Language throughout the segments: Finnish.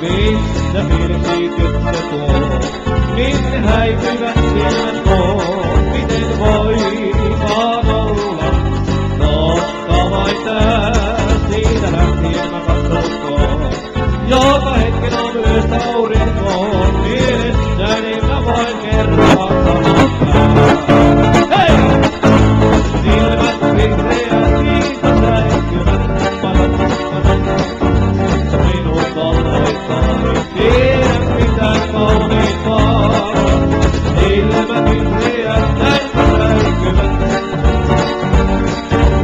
Missä virsi tyttö tuo, minne häipyvät silmät tuo, miten voikaan olla, totta vai tää, siitä lähtien mä katsokoon. Joka hetken on yöstä aurinkoon, mielessäni mä voin kerran sanoa. Hei! Silmät vihreät, niitä säikkyvät, minut valloittaa, tiedä mitä kauniimpaa. Silmät vihreät, näitä säikkyvät,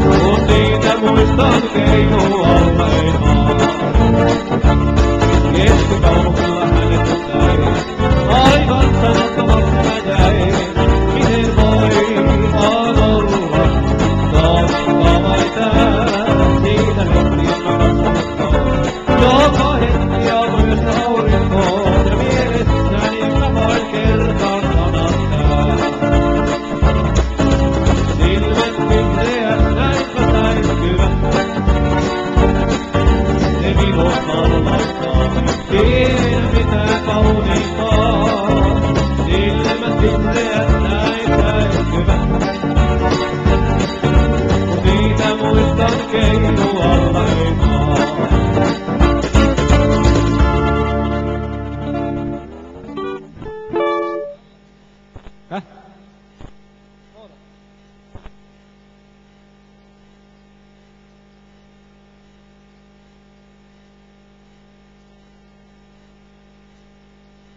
kun niitä muistan keinu alleinaan. Keskikaupungilla hänet jäi, aivan sanottomasti mä jäin. Miten voikaan olla, totta vai tää, siitä lähtien mä katsotaan. Joka hetki on yöstä aurinkoon, ja mielessäni mä voin kertaan sanottaa. Silmät vihreät näin mä säikkyvät, ne minut valloittaa, tiedä mitä kauniimpaa. Silmät vihreät näin säikkyvät, kun niitä muistan keinu alleinaan. Häh?